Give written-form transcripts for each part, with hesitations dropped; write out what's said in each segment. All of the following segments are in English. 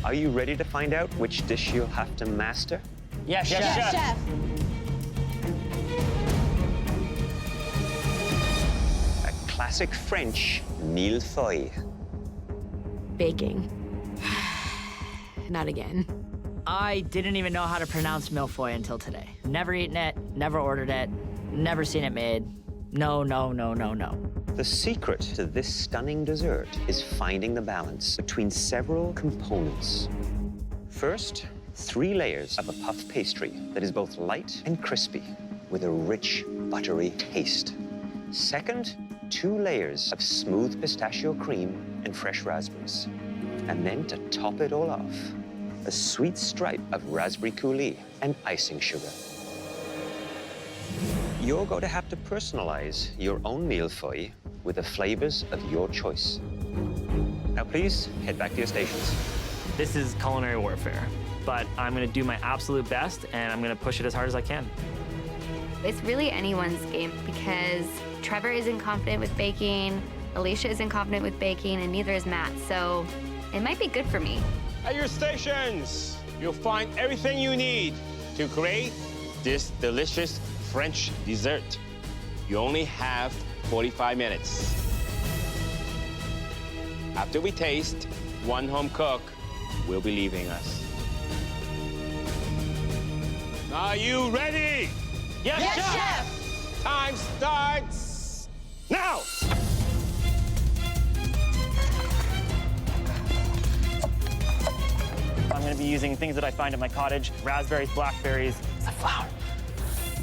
Are you ready to find out which dish you'll have to master? Yes, Chef. Yes, Chef. A classic French mille-feuille. Baking. Not again. I didn't even know how to pronounce mille-feuille until today. Never eaten it, never ordered it, never seen it made. No, no, no, no, no. The secret to this stunning dessert is finding the balance between several components. First, 3 layers of a puff pastry that is both light and crispy with a rich, buttery taste. Second, 2 layers of smooth pistachio cream and fresh raspberries. And then to top it all off, a sweet stripe of raspberry coulis and icing sugar. You're going to have to personalize your own mille-feuille with the flavors of your choice. Now, please head back to your stations. This is culinary warfare, but I'm gonna do my absolute best and I'm gonna push it as hard as I can. It's really anyone's game because Trevor isn't confident with baking, Alicia isn't confident with baking, and neither is Matt, so it might be good for me. At your stations, you'll find everything you need to create this delicious French dessert. You only have 45 minutes. After we taste, one home cook will be leaving us. Are you ready? Yes, Chef. Time starts now! I'm gonna be using things that I find at my cottage: raspberries, blackberries, some flour.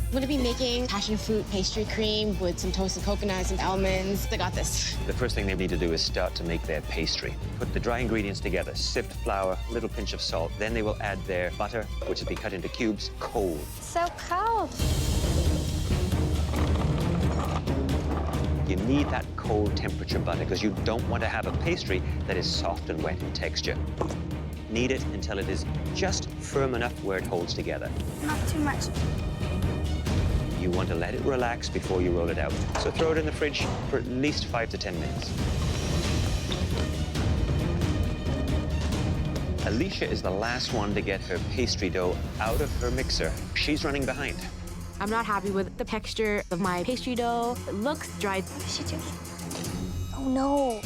I'm gonna be making passion fruit pastry cream with some toasted coconuts and almonds. I got this. The first thing they need to do is start to make their pastry. Put the dry ingredients together, sift flour, little pinch of salt. Then they will add their butter, which has been cut into cubes, cold. So cold. You need that cold temperature butter because you don't want to have a pastry that is soft and wet in texture. Knead it until it is just firm enough where it holds together. Not too much. You want to let it relax before you roll it out. So throw it in the fridge for at least 5 to 10 minutes. Alicia is the last one to get her pastry dough out of her mixer. She's running behind. I'm not happy with the texture of my pastry dough. It looks dry. What is she doing? Oh, no.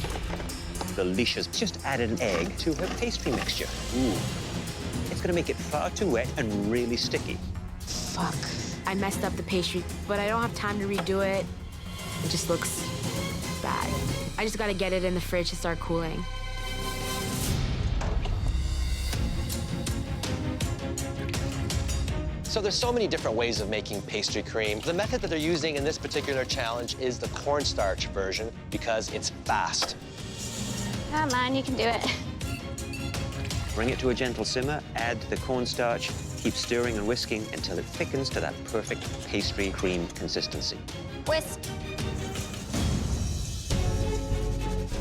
Alicia's just added an egg to her pastry mixture. Ooh. It's gonna make it far too wet and really sticky. Fuck. I messed up the pastry, but I don't have time to redo it. It just looks bad. I just gotta get it in the fridge to start cooling. So there's so many different ways of making pastry cream. The method that they're using in this particular challenge is the cornstarch version because it's fast. Come on, you can do it. Bring it to a gentle simmer, add the cornstarch, keep stirring and whisking until it thickens to that perfect pastry cream consistency. Whisk.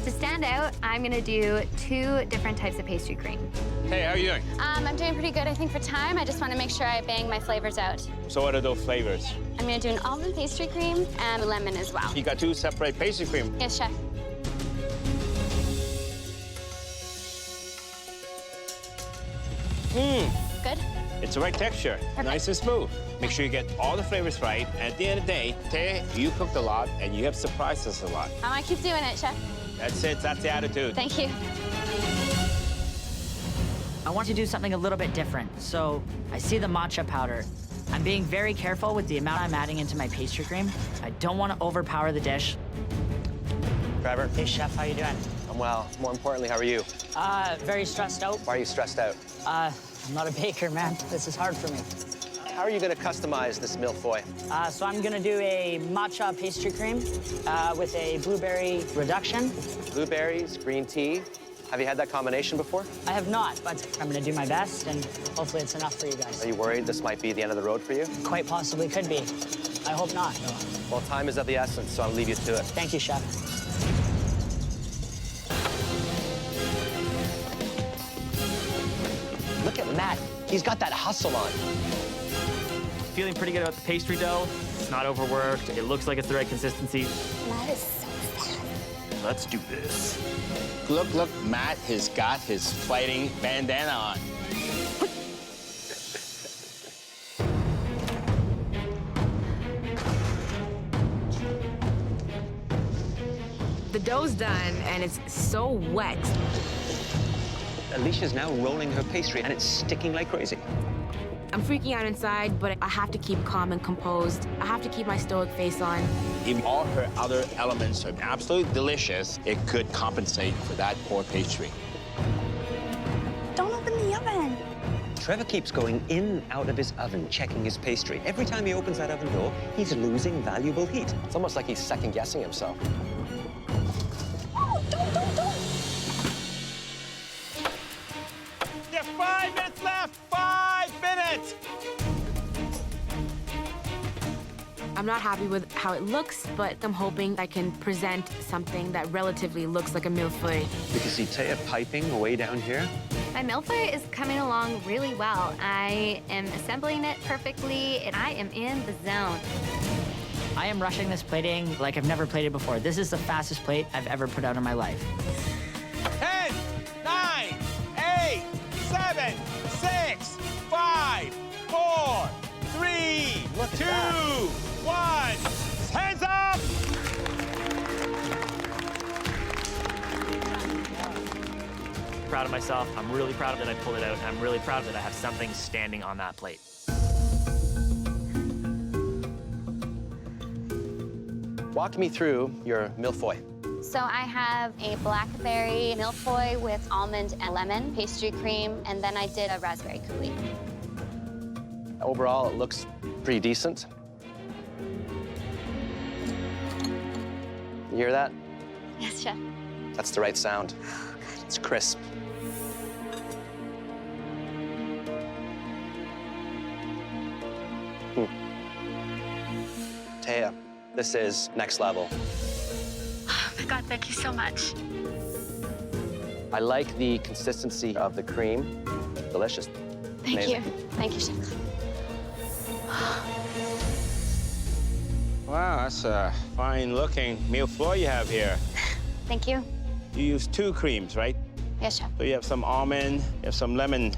To stand out, I'm gonna do 2 different types of pastry cream. Hey, how are you doing? I'm doing pretty good, I think, for time. I just want to make sure I bang my flavors out. So what are those flavors? I'm gonna do an almond pastry cream and a lemon as well. You got 2 separate pastry cream. Yes, Chef. Good? It's the right texture, nice and smooth. Make sure you get all the flavors right. And at the end of the day, Tay, you cooked a lot and you have surprised us a lot. I'm gonna keep doing it, Chef. That's it, that's the attitude. Thank you. I want to do something a little bit different. So I see the matcha powder. I'm being very careful with the amount I'm adding into my pastry cream. I don't want to overpower the dish. Trevor? Hey, Chef, how you doing? I'm well. More importantly, how are you? Very stressed out. Why are you stressed out? I'm not a baker, man. This is hard for me. How are you going to customize this mille-feuille? So I'm gonna do a matcha pastry cream with a blueberry reduction. Blueberries, green tea. Have you had that combination before? I have not, but I'm gonna do my best, and hopefully it's enough for you guys. Are you worried this might be the end of the road for you? Quite possibly could be. I hope not, though. Well, time is of the essence, so I'll leave you to it. Thank you, Chef. Look at Matt. He's got that hustle on. Feeling pretty good about the pastry dough. It's not overworked. It looks like it's the right consistency. That is so fast. Let's do this. Look, look, Matt has got his fighting bandana on. The dough's done, and it's so wet. Alicia's now rolling her pastry, and it's sticking like crazy. I'm freaking out inside, but I have to keep calm and composed. I have to keep my stoic face on. If all her other elements are absolutely delicious, it could compensate for that poor pastry. Don't open the oven. Trevor keeps going in and out of his oven, checking his pastry. Every time he opens that oven door, he's losing valuable heat. It's almost like he's second-guessing himself. Oh, don't. You have 5 minutes left! 5 minutes! I'm not happy with how it looks, but I'm hoping I can present something that relatively looks like a mille-feuille. You can see Taya piping way down here. My mille-feuille is coming along really well. I am assembling it perfectly, and I am in the zone. I am rushing this plating like I've never plated before. This is the fastest plate I've ever put out in my life. 10, 9, 8, 7, 6, 5, 4, 3, 2, 1. Hands up! Proud of myself. I'm really proud that I pulled it out, and I'm really proud that I have something standing on that plate. Walk me through your mille-feuille. So I have a blackberry mille-feuille with almond and lemon pastry cream, and then I did a raspberry coulis. Overall, it looks pretty decent. You hear that? Yes, chef. That's the right sound. It's crisp. Taya, this is next level. Oh my God, thank you so much. I like the consistency of the cream. Delicious. Thank Amazing. you. Thank you, chef. Wow, that's a fine-looking mille-feuille you have here. Thank you. You use 2 creams, right? Yes, chef. So you have some almond, you have some lemon.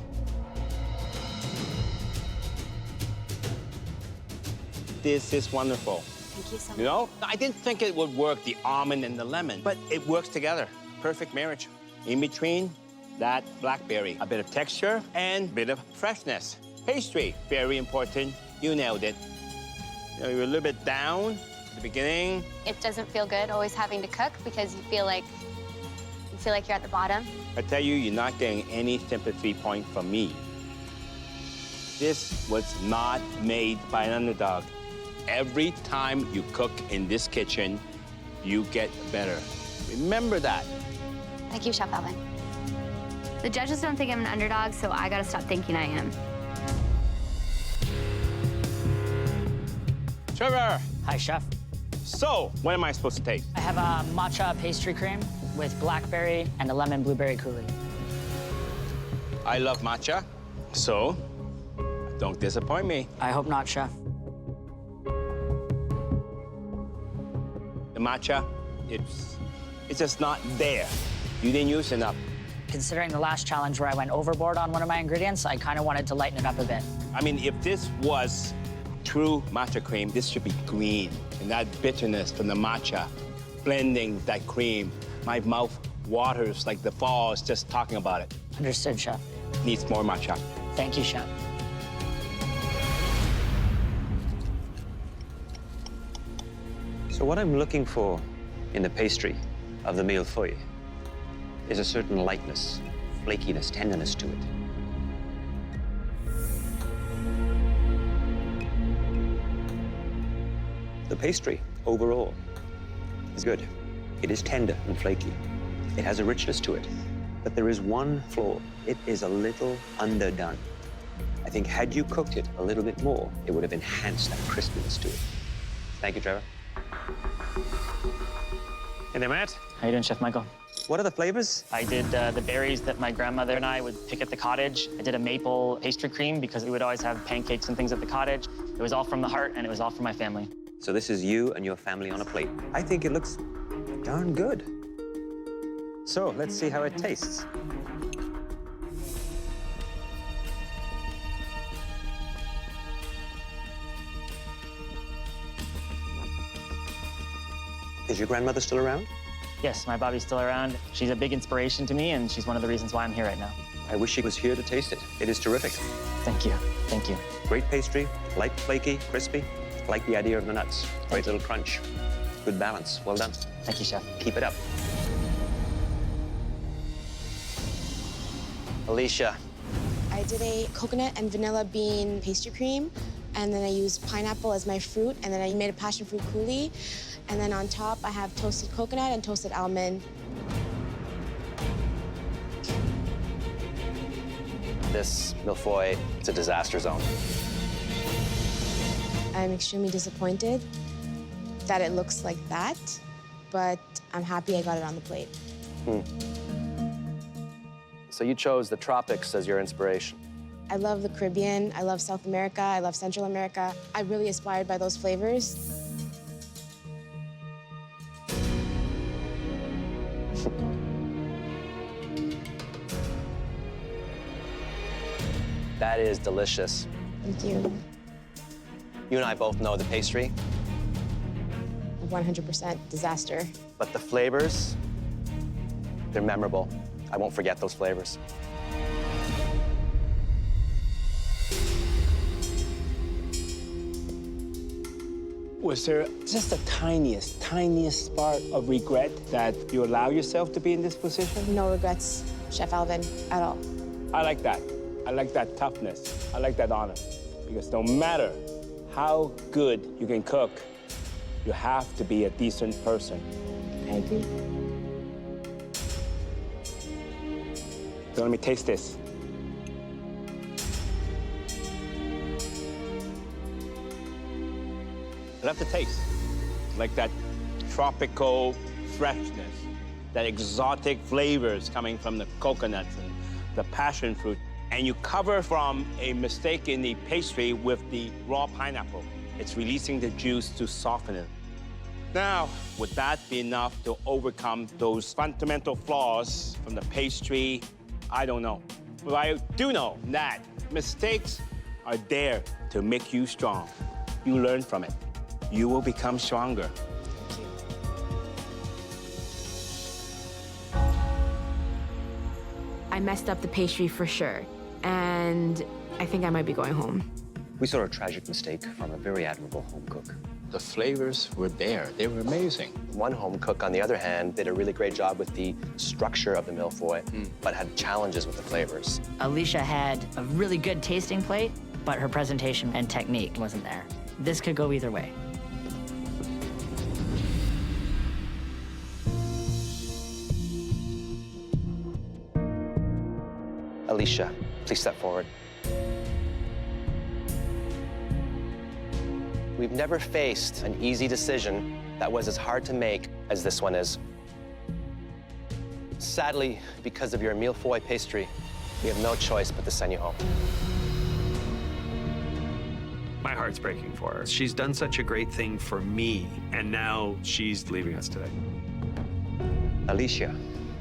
This is wonderful. Thank you so much. You know, I didn't think it would work, the almond and the lemon, but it works together. Perfect marriage. In between, that blackberry, a bit of texture and a bit of freshness. Pastry, very important. You nailed it. You know, you're a little bit down at the beginning. It doesn't feel good always having to cook because you feel like you're at the bottom. I tell you, you're not getting any sympathy point from me. This was not made by an underdog. Every time you cook in this kitchen, you get better. Remember that. Thank you, Chef Alvin. The judges don't think I'm an underdog, so I gotta stop thinking I am. Trevor, Hi, chef. so what am I supposed to taste? I have a matcha pastry cream with blackberry and a lemon blueberry coulis. I love matcha, so don't disappoint me. I hope not, chef. The matcha, it's just not there. You didn't use enough. Considering the last challenge where I went overboard on one of my ingredients, I kind of wanted to lighten it up a bit. I mean, if this was true matcha cream, this should be green. And that bitterness from the matcha blending with that cream, my mouth waters like the falls just talking about it. Understood, chef. Needs more matcha. Thank you, chef. So what I'm looking for in the pastry of the mille-feuille is a certain lightness, flakiness, tenderness to it. The pastry, overall, is good. It is tender and flaky. It has a richness to it. But there is one flaw. It is a little underdone. I think had you cooked it a little bit more, it would have enhanced that crispiness to it. Thank you, Trevor. Hey there, Matt. How you doing, Chef Michael? What are the flavors? I did the berries that my grandmother and I would pick at the cottage. I did a maple pastry cream because we would always have pancakes and things at the cottage. It was all from the heart, and it was all from my family. So this is you and your family on a plate. I think it looks darn good. So let's see how it tastes. Is your grandmother still around? Yes, my Bobby's still around. She's a big inspiration to me, and she's one of the reasons why I'm here right now. I wish she was here to taste it. It is terrific. Thank you. Thank you. Great pastry, light, flaky, crispy. Like the idea of the nuts. Great little crunch. Good balance. Well done. Thank you, Chef. Keep it up. Alicia, I did a coconut and vanilla bean pastry cream, and then I used pineapple as my fruit, and then I made a passion fruit coulis. And then on top, I have toasted coconut and toasted almond. this mille-feuille, it's a disaster zone. I'm extremely disappointed that it looks like that, but I'm happy I got it on the plate. So you chose the tropics as your inspiration. I love the Caribbean, I love South America, I love Central America. I'm really inspired by those flavors. That is delicious. Thank you. You and I both know the pastry, 100% disaster. but the flavors, they're memorable. I won't forget those flavors. Was there just the tiniest spark of regret that you allow yourself to be in this position? No regrets, Chef Alvin, at all. I like that. I like that toughness. I like that honor. Because no matter how good you can cook, you have to be a decent person. I agree. So let me taste this. I love the taste. Like that tropical freshness, that exotic flavors coming from the coconuts and the passion fruit. And you cover from a mistake in the pastry with the raw pineapple. It's releasing the juice to soften it. Now, would that be enough to overcome those fundamental flaws from the pastry? I don't know. But I do know that mistakes are there to make you strong. You learn from it. You will become stronger. I messed up the pastry for sure, and I think I might be going home. We saw a tragic mistake from a very admirable home cook. The flavors were there. They were amazing. One home cook, on the other hand, did a really great job with the structure of the mille-feuille, but had challenges with the flavors. Alicia had a really good tasting plate, but her presentation and technique wasn't there. This could go either way. Alicia, please step forward. We've never faced an easy decision that was as hard to make as this one is. Sadly, because of your mille-feuille pastry, we have no choice but to send you home. My heart's breaking for her. She's done such a great thing for me, and now she's leaving us today. Alicia,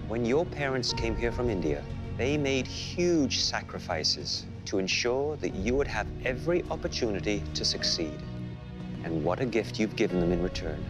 when your parents came here from India, they made huge sacrifices to ensure that you would have every opportunity to succeed. And what a gift you've given them in return.